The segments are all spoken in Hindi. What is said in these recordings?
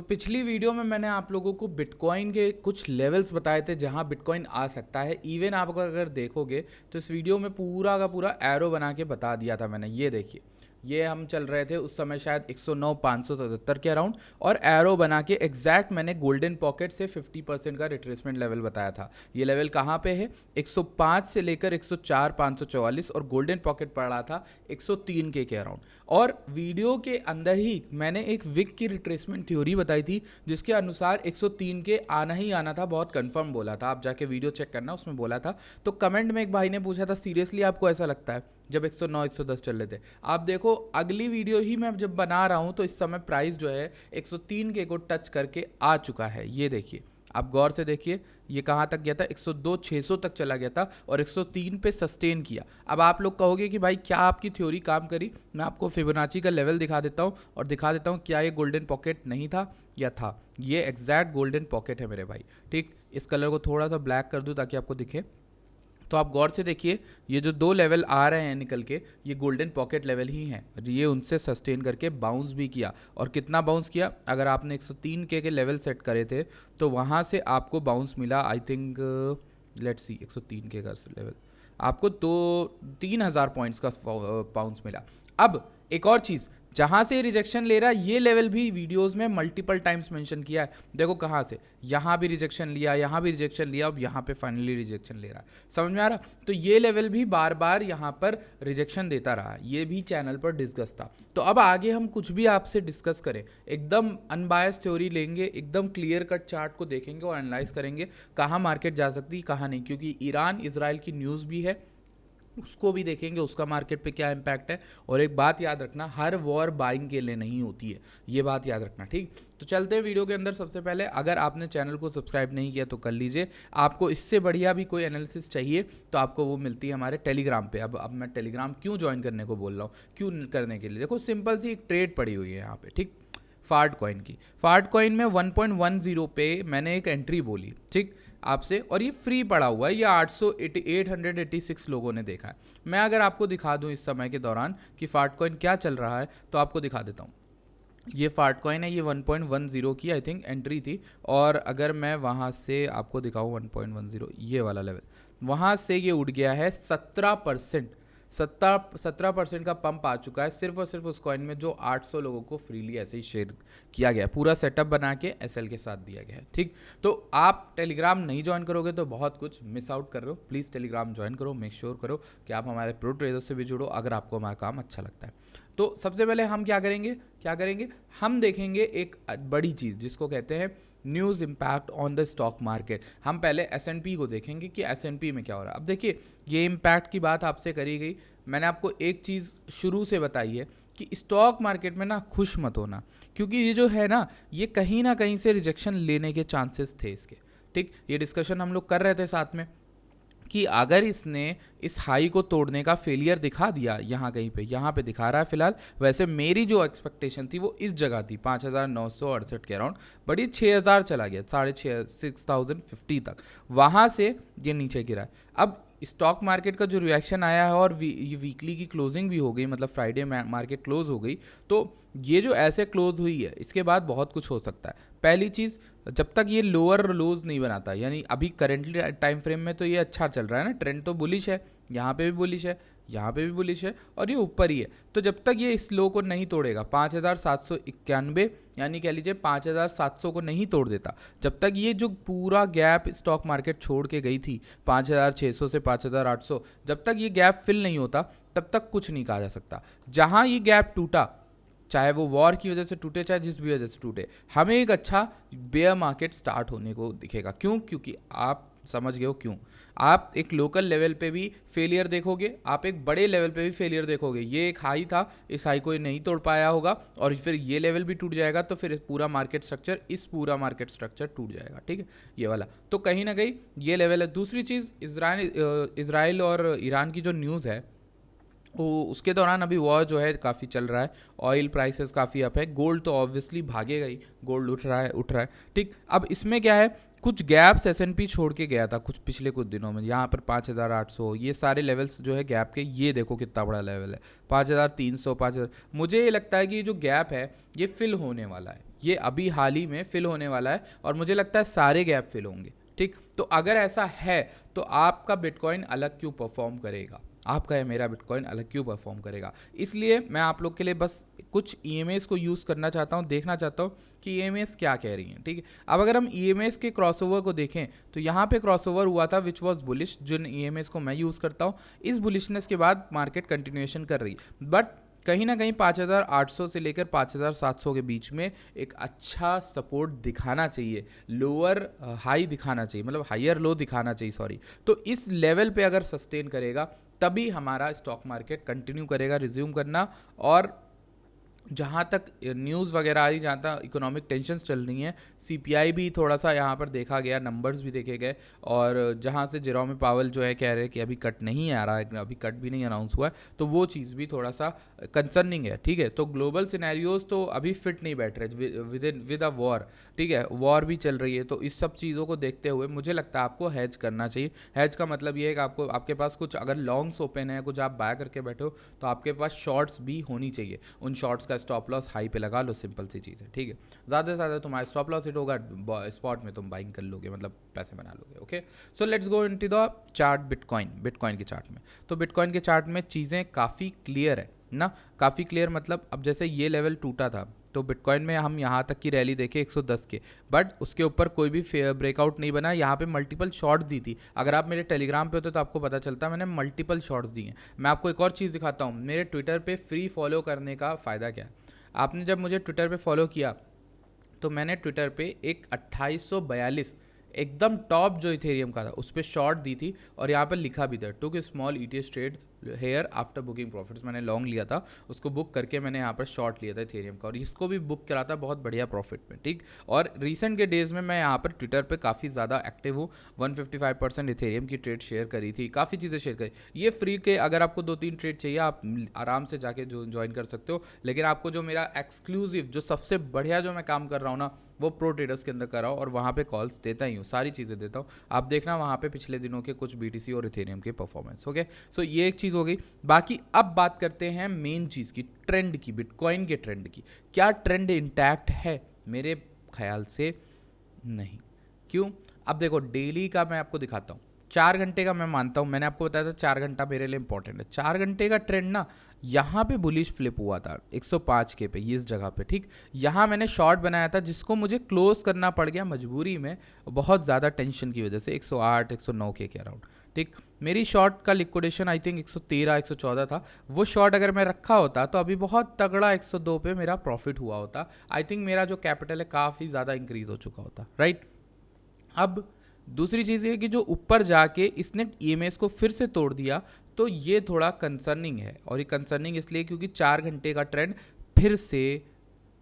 पिछली वीडियो में मैंने आप लोगों को बिटकॉइन के कुछ लेवल्स बताए थे जहां बिटकॉइन आ सकता है। इवन आप अगर देखोगे तो इस वीडियो में पूरा का पूरा एरो बना के बता दिया था मैंने। ये देखिए, ये हम चल रहे थे उस समय शायद 109,577 के अराउंड, और एरो बना के एग्जैक्ट मैंने गोल्डन पॉकेट से 50% का रिट्रेसमेंट लेवल बताया था। ये लेवल कहाँ पे है? 105 से लेकर 104,544, और गोल्डन पॉकेट पड़ रहा था 103 के अराउंड। और वीडियो के अंदर ही मैंने एक विक की रिट्रेसमेंट थ्योरी बताई थी जिसके अनुसार 103 के आना ही आना था, बहुत कंफर्म बोला था। आप जाके वीडियो चेक करना, उसमें बोला था। तो कमेंट में एक भाई ने पूछा था, सीरियसली आपको ऐसा लगता है? जब 109 110 चल रहे थे। आप देखो अगली वीडियो ही मैं जब बना रहा हूं तो इस समय प्राइस जो है 103 के को टच करके आ चुका है। ये देखिए, आप गौर से देखिए, ये कहाँ तक गया था? 102 600 तक चला गया था और 103 पे सस्टेन किया। अब आप लोग कहोगे कि भाई क्या आपकी थ्योरी काम करी? मैं आपको फिबोनाची का लेवल दिखा देता हूँ और दिखा देता हूँ क्या ये गोल्डन पॉकेट नहीं था या था। ये एग्जैक्ट गोल्डन पॉकेट है मेरे भाई। ठीक, इस कलर को थोड़ा सा ब्लैक कर दूँ ताकि आपको दिखे। तो आप गौर से देखिए, ये जो दो लेवल आ रहे हैं निकल के, ये गोल्डन पॉकेट लेवल ही हैं। ये उनसे सस्टेन करके बाउंस भी किया। और कितना बाउंस किया? अगर आपने 103 के लेवल सेट करे थे तो वहाँ से आपको बाउंस मिला, आई थिंक, लेट्स सी, 103 के का लेवल आपको 3,000 पॉइंट्स का बाउंस मिला। अब एक और चीज़, जहाँ से रिजेक्शन ले रहा है ये लेवल भी वीडियोस में मल्टीपल टाइम्स मेंशन किया है। देखो कहाँ से, यहाँ भी रिजेक्शन लिया, यहाँ भी रिजेक्शन लिया, अब यहाँ पे फाइनली रिजेक्शन ले रहा है। समझ में आ रहा? तो ये लेवल भी बार बार यहाँ पर रिजेक्शन देता रहा। ये भी चैनल पर डिस्कस था। तो अब आगे हम कुछ भी आपसे डिस्कस करें, एकदम अनबायस थ्योरी लेंगे, एकदम क्लियर कट चार्ट को देखेंगे और एनालाइज करेंगे कहाँ मार्केट जा सकती है कहाँ नहीं। क्योंकि ईरान इजराइल की न्यूज़ भी है, उसको भी देखेंगे, उसका मार्केट पे क्या इम्पैक्ट है। और एक बात याद रखना, हर वॉर बाइंग के लिए नहीं होती है, ये बात याद रखना। ठीक, तो चलते हैं वीडियो के अंदर। सबसे पहले अगर आपने चैनल को सब्सक्राइब नहीं किया तो कर लीजिए। आपको इससे बढ़िया भी कोई एनालिसिस चाहिए तो आपको वो मिलती है हमारे टेलीग्राम पे। अब मैं टेलीग्राम क्यों ज्वाइन करने को बोल रहा हूँ, क्यों करने के लिए? देखो सिंपल सी एक ट्रेड पड़ी हुई है यहाँ पे, ठीक, फार्ड कॉइन की। फार्ड कॉइन में 1.10 पे मैंने एक एंट्री बोली, ठीक, आपसे, और ये फ्री पड़ा हुआ है। ये 886 लोगों ने देखा है। मैं अगर आपको दिखा दूं इस समय के दौरान कि फार्ड कॉइन क्या चल रहा है तो आपको दिखा देता हूँ। ये फार्ड कॉइन है, ये 1.10 की आई थिंक एंट्री थी। और अगर मैं वहाँ से आपको दिखाऊँ 1.10, ये वाला लेवल, वहाँ से ये उठ गया है 17%। 17% का पंप आ चुका है सिर्फ और सिर्फ उस कॉइन में, जो 800 लोगों को फ्रीली ऐसे ही शेयर किया गया, पूरा सेटअप बना के एसएल के साथ दिया गया है। ठीक, तो आप टेलीग्राम नहीं ज्वाइन करोगे तो बहुत कुछ मिस आउट कर रहे हो। प्लीज़ टेलीग्राम ज्वाइन करो, मेक श्योर करो कि आप हमारे प्रो ट्रेडर से भी जुड़ो अगर आपको हमारा काम अच्छा लगता है। तो सबसे पहले हम क्या करेंगे, हम देखेंगे एक बड़ी चीज़ जिसको कहते हैं news impact on the stock market. हम पहले एस.एन.पी को देखेंगे कि एस.एन.पी में क्या हो रहा है। अब देखिए, ये इम्पैक्ट की बात आपसे करी गई। मैंने आपको एक चीज़ शुरू से बताई है कि स्टॉक मार्केट में ना खुश मत होना, क्योंकि ये जो है ना, ये कहीं ना कहीं से रिजेक्शन लेने के चांसेस थे इसके। ठीक, ये डिस्कशन हम लोग कर रहे थे साथ में कि अगर इसने इस हाई को तोड़ने का फेलियर दिखा दिया, यहाँ कहीं पे, यहाँ पे दिखा रहा है फिलहाल। वैसे मेरी जो एक्सपेक्टेशन थी वो इस जगह थी 5,968 के अराउंड, बट ये 6,000 चला गया, 6,50 तक, वहाँ से ये नीचे गिरा है। अब स्टॉक मार्केट का जो रिएक्शन आया है, और ये वीकली की क्लोजिंग भी हो गई, मतलब फ्राइडे मार्केट क्लोज हो गई, तो ये जो ऐसे क्लोज हुई है इसके बाद बहुत कुछ हो सकता है। पहली चीज़, जब तक ये लोअर लोज नहीं बनाता, यानी अभी करेंटली टाइम फ्रेम में तो ये अच्छा चल रहा है ना, ट्रेंड तो बुलिश है, यहाँ पे भी बुलिश है, यहाँ पे भी बुलिश है, और ये ऊपर ही है। तो जब तक ये इस लो को नहीं तोड़ेगा, 5,791, यानी कह लीजिए 5,700 को नहीं तोड़ देता, जब तक ये जो पूरा गैप स्टॉक मार्केट छोड़ के गई थी 5,600 से 5,800, जब तक ये गैप फिल नहीं होता तब तक कुछ नहीं कहा जा सकता। जहाँ ये गैप टूटा, चाहे वो वॉर की वजह से टूटे, चाहे जिस भी वजह से टूटे, हमें एक अच्छा बेयर मार्केट स्टार्ट होने को दिखेगा। क्यों? क्योंकि आप समझ गए हो क्यों। आप एक लोकल लेवल पे भी फेलियर देखोगे, आप एक बड़े लेवल पे भी फेलियर देखोगे। ये एक हाई था, इस हाई को ये नहीं तोड़ पाया होगा, और फिर ये लेवल भी टूट जाएगा, तो फिर पूरा मार्केट स्ट्रक्चर टूट जाएगा। ठीक है, ये वाला तो कहीं ना कहीं ये लेवल है। दूसरी चीज़, इजराइल और ईरान की जो न्यूज़ है, वो उसके दौरान अभी वॉर जो है काफ़ी चल रहा है, ऑयल प्राइसेस काफ़ी अप है, गोल्ड तो ऑब्वियसली भागेगा ही, गोल्ड उठ रहा है। ठीक, अब इसमें क्या है, कुछ गैप्स एस.एन.पी छोड़ के गया था कुछ पिछले कुछ दिनों में, यहाँ पर 5,800, ये सारे लेवल्स जो है गैप के, ये देखो कितना बड़ा लेवल है, 5,300, 5,000। मुझे ये लगता है कि ये जो गैप है ये फिल होने वाला है, ये अभी हाल ही में फिल होने वाला है और मुझे लगता है सारे गैप फिल होंगे, ठीक। तो अगर ऐसा है तो आपका बिटकॉइन अलग क्यों परफॉर्म करेगा, आपका है मेरा बिटकॉइन अलग क्यों परफॉर्म करेगा। इसलिए मैं आप लोग के लिए बस कुछ ईएमएस को यूज़ करना चाहता हूँ, देखना चाहता हूँ कि ईएमएस क्या कह रही हैं, ठीक है। अब अगर हम ईएमएस के क्रॉसओवर को देखें तो यहाँ पे क्रॉसओवर हुआ था विच वाज बुलिश, जिन ईएमएस को मैं यूज़ करता हूँ। इस बुलिशनेस के बाद मार्केट कंटिन्यूएशन कर रही है, बट कहीं ना कहीं 5800 से लेकर 5700 के बीच में एक अच्छा सपोर्ट दिखाना चाहिए, लोअर हाई दिखाना चाहिए, मतलब हायर लो दिखाना चाहिए, सॉरी। तो इस लेवल पे अगर सस्टेन करेगा तभी हमारा स्टॉक मार्केट कंटिन्यू करेगा रिज्यूम करना। और जहाँ तक न्यूज़ वगैरह आ रही, जहाँ तक इकोनॉमिक टेंशन्स चल रही हैं, सीपीआई भी थोड़ा सा यहाँ पर देखा गया, नंबर्स भी देखे गए, और जहाँ से जेरोम पावेल जो है कह रहे हैं कि अभी कट नहीं आ रहा है, अभी कट भी नहीं अनाउंस हुआ है, तो वो चीज़ भी थोड़ा सा कंसर्निंग है, ठीक है। तो ग्लोबल सिनेरियोज तो अभी फिट नहीं बैठ रहे विद अ वॉर, ठीक है, वॉर भी चल रही है। तो इस सब चीज़ों को देखते हुए मुझे लगता है आपको हैज करना चाहिए। हैज का मतलब ये है कि आपको, आपके पास कुछ अगर लॉन्ग्स ओपन है, कुछ आप बाय करके बैठे हो, तो आपके पास शॉर्ट्स भी होनी चाहिए। उन शॉर्ट्स का स्टॉप लॉस हाई पे लगा लो, सिंपल सी चीज़ है, ठीक है। ज़्यादा से ज़्यादा तुम्हारा स्टॉप लॉस हिट होगा, स्पॉट में तुम बाइंग कर लोगे, मतलब पैसे बना लोगे। Okay, so let's go into the chart bitcoin के चार्ट में। तो बिटकॉइन के चार्ट में चीज़ें काफ़ी क्लियर है ना, काफ़ी क्लियर, मतलब अब जैसे ये लेवल टूटा था तो बिटकॉइन में हम यहाँ तक की रैली देखे 110 के, बट उसके ऊपर कोई भी ब्रेकआउट नहीं बना। यहाँ पे मल्टीपल शॉर्ट्स दी थी, अगर आप मेरे टेलीग्राम पे होते तो आपको पता चलता, मैंने मल्टीपल शॉर्ट्स दी हैं। मैं आपको एक और चीज़ दिखाता हूँ, मेरे ट्विटर पे फ्री फॉलो करने का फ़ायदा क्या है। आपने जब मुझे ट्विटर पे फॉलो किया तो मैंने ट्विटर पे एक 2842 एकदम टॉप जो इथेरियम का था उस पर शॉर्ट दी थी, और यहाँ पर लिखा भी था took small ETS trade here after booking profits. मैंने लॉन्ग लिया था, उसको बुक करके मैंने यहाँ पर शॉर्ट लिया था इथेरियम का, और इसको भी बुक करा था बहुत बढ़िया प्रॉफिट में, ठीक। और रिसेंट के डेज़ में मैं यहाँ पर ट्विटर पे काफ़ी ज़्यादा एक्टिव हूँ, 155% इथेरियम की ट्रेड शेयर करी थी, काफ़ी चीज़ें शेयर करी। ये फ्री के, अगर आपको 2-3 ट्रेड चाहिए आप आराम से जाके जो ज्वाइन कर सकते हो, लेकिन आपको जो मेरा एक्सक्लूसिव, जो सबसे बढ़िया जो मैं काम कर रहा हूँ ना, वो प्रो ट्रेडर्स के अंदर कराओ, और वहाँ पे कॉल्स देता ही हूँ, सारी चीज़ें देता हूँ। आप देखना वहाँ पे पिछले दिनों के कुछ बीटीसी और इथेरियम के परफॉर्मेंस। ओके, सो ये एक चीज़ हो गई। बाकी अब बात करते हैं मेन चीज़ की, ट्रेंड की, बिटकॉइन के ट्रेंड की। क्या ट्रेंड इंटैक्ट है? मेरे ख्याल से नहीं। क्यों? अब देखो, डेली का मैं आपको दिखाता हूँ, 4 घंटे का मैं मानता हूँ, मैंने आपको बताया था 4 घंटा मेरे लिए इंपॉर्टेंट है। 4 घंटे का ट्रेंड ना, यहाँ पे बुलिश फ्लिप हुआ था 105 के पे, ये इस जगह पे, ठीक। यहाँ मैंने शॉर्ट बनाया था जिसको मुझे क्लोज करना पड़ गया मजबूरी में, बहुत ज़्यादा टेंशन की वजह से, 108 109 के अराउंड, ठीक। मेरी शॉर्ट का लिक्विडेशन आई थिंक 113 114 था। वो शॉर्ट अगर मैं रखा होता तो अभी बहुत तगड़ा 102 पे मेरा प्रॉफिट हुआ होता। आई थिंक मेरा जो कैपिटल है काफ़ी ज़्यादा इंक्रीज हो चुका होता, राइट। अब दूसरी चीज़ ये कि जो ऊपर जाके इसने ईएमएस को फिर से तोड़ दिया, तो ये थोड़ा कंसर्निंग है, और ये कंसर्निंग इसलिए क्योंकि 4 घंटे का ट्रेंड फिर से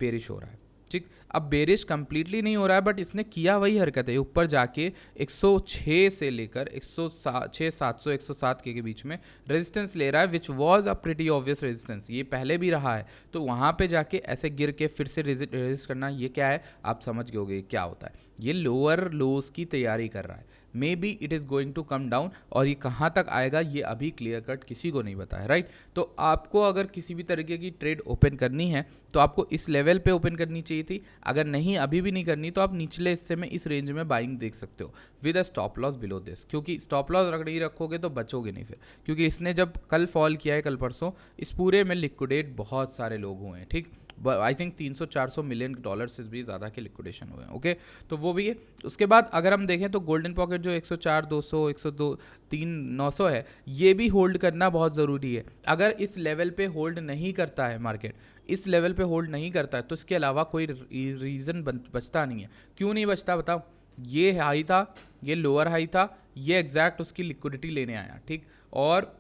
बेरिश हो रहा है, ठीक। अब बेरिश कंप्लीटली नहीं हो रहा है, बट इसने किया वही हरकत है, ऊपर जाके 106 से लेकर 106 700 107 के बीच में रेजिस्टेंस ले रहा है, which was a pretty obvious resistance, ये पहले भी रहा है। तो वहाँ पे जाके ऐसे गिर के फिर से रेजिस्ट करना, ये क्या है आप समझ गए क्या होता है। ये लोअर लोज की तैयारी कर रहा है, maybe it is going to come down, और ये कहाँ तक आएगा ये अभी क्लियर कट किसी को नहीं पता है, राइट। तो आपको अगर किसी भी तरीके की ट्रेड ओपन करनी है तो आपको इस लेवल पे ओपन करनी चाहिए थी, अगर नहीं अभी भी नहीं करनी तो आप निचले हिस्से में इस रेंज में बाइंग देख सकते हो with a stop loss below this, क्योंकि स्टॉप लॉस नहीं रखोगे तो बचोगे नहीं फिर, क्योंकि इसने जब कल फॉल किया है, कल परसों, इस पूरे में लिक्विडेट बहुत सारे लोग हुए हैं, ठीक। आई थिंक 300-400 मिलियन डॉलर से भी ज़्यादा के लिक्विडेशन हुए हैं, ओके। तो वो भी है। उसके बाद अगर हम देखें तो गोल्डन पॉकेट जो 104 200 102 3 900 है, ये भी होल्ड करना बहुत ज़रूरी है। अगर इस लेवल पे होल्ड नहीं करता है मार्केट, इस लेवल पे होल्ड नहीं करता है, तो इसके अलावा कोई रीज़न बचता नहीं है। क्यों नहीं बचता बताओ? ये हाई था, ये लोअर हाई था, ये एग्जैक्ट उसकी लिक्विडिटी लेने आया, ठीक। और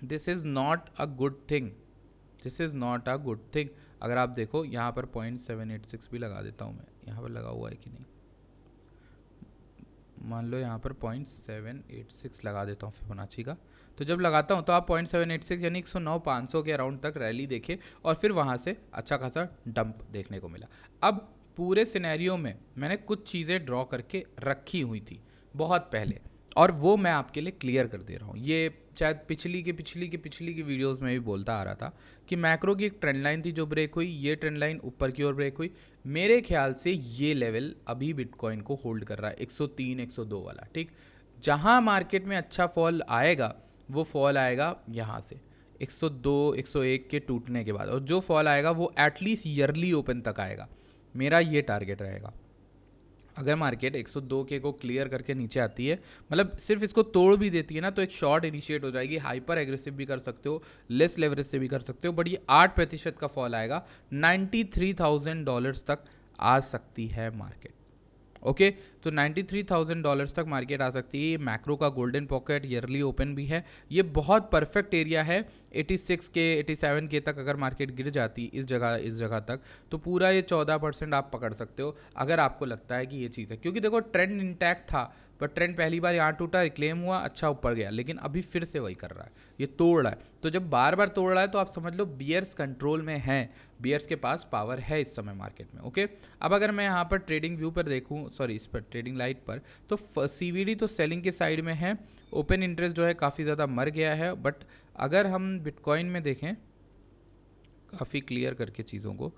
this is not a good thing, this is not a good thing. अगर आप देखो यहाँ पर 0.786 भी लगा देता हूँ मैं, यहाँ पर लगा हुआ है कि नहीं, मान लो यहाँ पर 0.786 लगा देता हूँ फिबोनाची का। तो जब लगाता हूँ तो आप 0.786 यानी 109 500 के अराउंड तक रैली देखे, और फिर वहाँ से अच्छा खासा डंप देखने को मिला। अब पूरे सिनेरियो में मैंने कुछ चीज़ें ड्रॉ करके रखी हुई थी बहुत पहले, और वो मैं आपके लिए क्लियर कर दे रहा हूँ। ये शायद पिछली की वीडियोस में भी बोलता आ रहा था कि मैक्रो की एक ट्रेंड लाइन थी जो ब्रेक हुई, ये ट्रेंड लाइन ऊपर की ओर ब्रेक हुई। मेरे ख्याल से ये लेवल अभी बिटकॉइन को होल्ड कर रहा है 103 102 वाला, ठीक। जहाँ मार्केट में अच्छा फॉल आएगा वो फॉल आएगा यहाँ से 102 101 के टूटने के बाद, और जो फॉल आएगा वो एटलीस्ट ईयरली ओपन तक आएगा। मेरा ये टारगेट रहेगा। अगर मार्केट 102 के को क्लियर करके नीचे आती है, मतलब सिर्फ इसको तोड़ भी देती है ना, तो एक शॉर्ट इनिशिएट हो जाएगी। हाइपर एग्रेसिव भी कर सकते हो, लेस लेवरेज से भी कर सकते हो, बट ये 8% का फॉल आएगा, $93,000 तक आ सकती है मार्केट। ओके तो $93,000 तक मार्केट आ सकती है। ये मैक्रो का गोल्डन पॉकेट ईयरली ओपन भी है, ये बहुत परफेक्ट एरिया है। 86 के 87 के तक अगर मार्केट गिर जाती इस जगह तक, तो पूरा ये 14% आप पकड़ सकते हो अगर आपको लगता है कि ये चीज़ है। क्योंकि देखो ट्रेंड इंटैक्ट था, बट ट्रेंड पहली बार यहाँ टूटा, रिक्लेम हुआ, अच्छा ऊपर गया, लेकिन अभी फिर से वही कर रहा है, ये तोड़ रहा है। तो जब बार बार तोड़ रहा है तो आप समझ लो बियर्स कंट्रोल में हैं, बियर्स के पास पावर है इस समय मार्केट में। ओके अब अगर मैं यहाँ पर ट्रेडिंग व्यू पर देखूँ, सॉरी इस पर ट्रेडिंग लाइट पर, तो CVD तो सेलिंग के साइड में है। ओपन इंटरेस्ट जो है काफ़ी ज़्यादा मर गया है। बट अगर हम बिटकॉइन में देखें काफ़ी क्लियर करके चीज़ों को,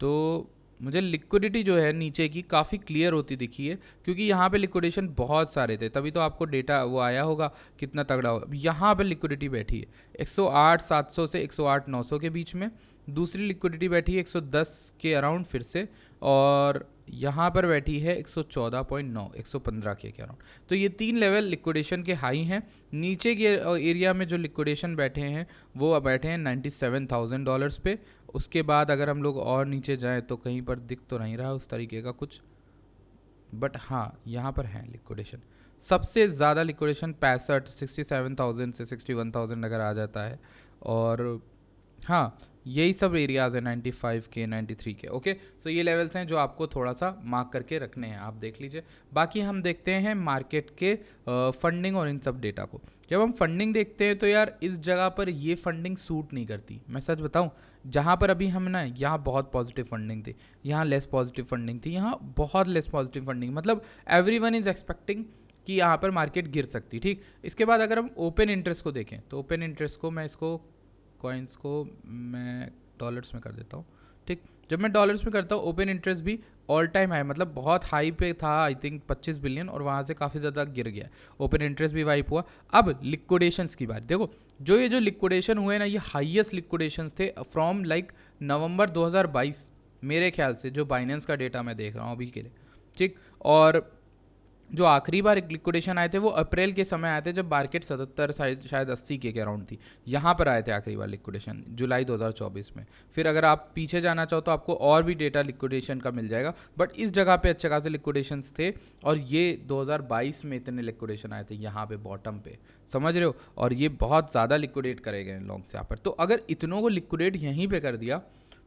तो मुझे लिक्विडिटी जो है नीचे की काफ़ी क्लियर होती दिखी है, क्योंकि यहाँ पे लिक्विडेशन बहुत सारे थे, तभी तो आपको डेटा वो आया होगा कितना तगड़ा होगा। यहाँ पे लिक्विडिटी बैठी है 108 700 से 108 900 के बीच में। दूसरी लिक्विडिटी बैठी है 110 के अराउंड फिर से, और यहाँ पर बैठी है 114.9 115 के अराउंड। तो ये 3 लेवल लिक्विडेशन के हाई हैं। नीचे के एरिया में जो लिक्विडेशन बैठे हैं वो बैठे हैं $97,000 पे। उसके बाद अगर हम लोग और नीचे जाएं तो कहीं पर दिख तो नहीं रहा उस तरीके का कुछ, बट हाँ यहाँ पर है लिक्विडेशन। सबसे ज़्यादा लिक्विडेशन 67,000 से 61,000 अगर आ जाता है, और हाँ यही सब एरियाज़ है 95 के 93 के। ओके सो ये लेवल्स हैं जो आपको थोड़ा सा मार्क करके रखने हैं, आप देख लीजिए। बाकी हम देखते हैं मार्केट के फंडिंग और इन सब डेटा को। जब हम फंडिंग देखते हैं तो यार इस जगह पर ये फंडिंग सूट नहीं करती, मैं सच बताऊं। जहाँ पर अभी हम ना, यहाँ बहुत पॉजिटिव फंडिंग थी, यहाँ लेस पॉजिटिव फंडिंग थी, यहाँ बहुत लेस पॉजिटिव फंडिंग, मतलब एवरीवन इज़ एक्सपेक्टिंग कि यहाँ पर मार्केट गिर सकती, ठीक। इसके बाद अगर हम ओपन इंटरेस्ट को देखें तो ओपन इंटरेस्ट को मैं इसको कॉइन्स को मैं डॉलर्स में कर देता हूँ, ठीक। जब मैं डॉलर्स में करता हूँ ओपन इंटरेस्ट भी ऑल टाइम हाई, मतलब बहुत हाई पे था, आई थिंक 25 बिलियन, और वहाँ से काफ़ी ज़्यादा गिर गया, ओपन इंटरेस्ट भी वाइप हुआ। अब लिक्विडेशंस की बात देखो, जो लिक्विडेशन हुए ना, ये हाईएस्ट लिक्विडेशंस थे फ्रॉम लाइक नवंबर 2022 मेरे ख्याल से, जो बाइनेंस का डेटा मैं देख रहा हूँ अभी के लिए, ठीक। और जो आखिरी बार एक लिक्विडेशन आए थे वो अप्रैल के समय आए थे, जब मार्केट 77 शायद 80 के अराउंड थी, यहाँ पर आए थे आखिरी बार लिक्विडेशन जुलाई 2024 में। फिर अगर आप पीछे जाना चाहो तो आपको और भी डेटा लिक्विडेशन का मिल जाएगा, बट इस जगह पे अच्छे खासे लिक्विडेशंस थे, और ये 2022 में इतने लिक्विडेशन आए थे यहाँ पे बॉटम पे, समझ रहे हो। और ये बहुत ज़्यादा लिक्विडेट करे गए लॉन्ग से यहाँ पर। तो अगर इतनों को लिक्विडेट यहीं पर कर दिया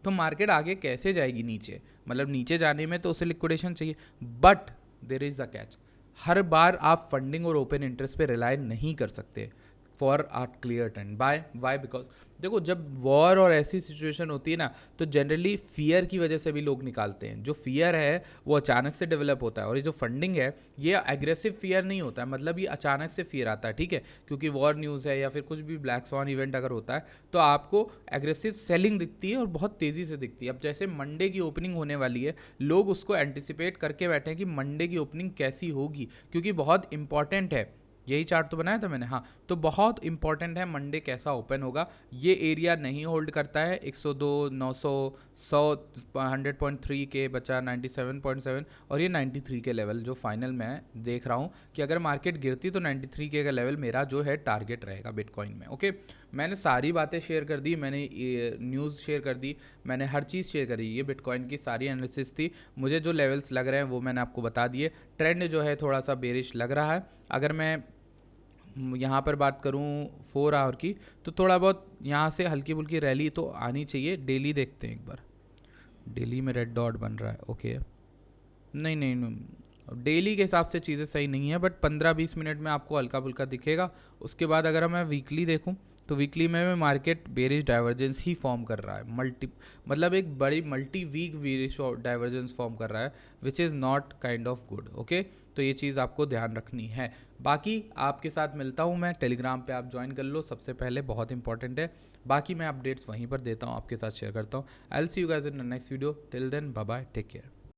तो मार्केट आगे कैसे जाएगी नीचे, मतलब नीचे जाने में तो उसे लिक्विडेशन चाहिए। But there is a catch, हर बार आप फंडिंग और ओपन इंटरेस्ट पे रिलाई नहीं कर सकते for uh clear trend. Why because देखो जब वॉर और ऐसी सिचुएशन होती है ना, तो जनरली फियर की वजह से भी लोग निकालते हैं। जो फियर है वो अचानक से डेवलप होता है, और ये जो फंडिंग है ये एग्रेसिव फियर नहीं होता है, मतलब ये अचानक से फियर आता है, ठीक है। क्योंकि वॉर न्यूज़ है या फिर कुछ भी ब्लैक स्वॉन इवेंट अगर होता है तो आपको एग्रेसिव सेलिंग दिखती है, और बहुत तेज़ी से दिखती है। अब जैसे मंडे की ओपनिंग होने वाली है, लोग उसको एंटिसिपेट करके बैठे हैं कि मंडे की ओपनिंग कैसी होगी, क्योंकि बहुत इंपॉर्टेंट है। यही चार्ट तो बनाया था मैंने, हाँ। तो बहुत इंपॉर्टेंट है मंडे कैसा ओपन होगा। ये एरिया नहीं होल्ड करता है 102 900 100 100.3 के बचा 97.7, और ये 93 के लेवल जो फाइनल मैं देख रहा हूँ कि अगर मार्केट गिरती तो 93 के लेवल मेरा जो है टारगेट रहेगा बिटकॉइन में। ओके मैंने सारी बातें शेयर कर दी, मैंने न्यूज़ शेयर कर दी, मैंने हर चीज़ शेयर करी। ये बिटकॉइन की सारी एनालिसिस थी, मुझे जो लेवल्स लग रहे हैं वो मैंने आपको बता दिए। ट्रेंड जो है थोड़ा सा बेरिश लग रहा है। अगर मैं यहाँ पर बात करूँ 4 आवर की, तो थोड़ा बहुत यहाँ से हल्की फुल्की रैली तो आनी चाहिए। डेली देखते हैं एक बार, डेली में रेड डॉट बन रहा है। ओके नहीं, डेली के हिसाब से चीज़ें सही नहीं है, बट 15-20 मिनट में आपको हल्का फुल्का दिखेगा। उसके बाद अगर मैं वीकली देखूँ तो वीकली में मार्केट बेरिश डाइवर्जेंस ही फॉर्म कर रहा है, मतलब एक बड़ी multi week bearish divergence form कर रहा है, which is not kind of good. Okay, तो ये चीज़ आपको ध्यान रखनी है। बाकी आपके साथ मिलता हूँ मैं, टेलीग्राम पे आप ज्वाइन कर लो सबसे पहले, बहुत इंपॉर्टेंट है। बाकी मैं अपडेट्स वहीं पर देता हूँ, आपके साथ शेयर करता हूँ। I will see you guys in the next video, till then bye bye, take care.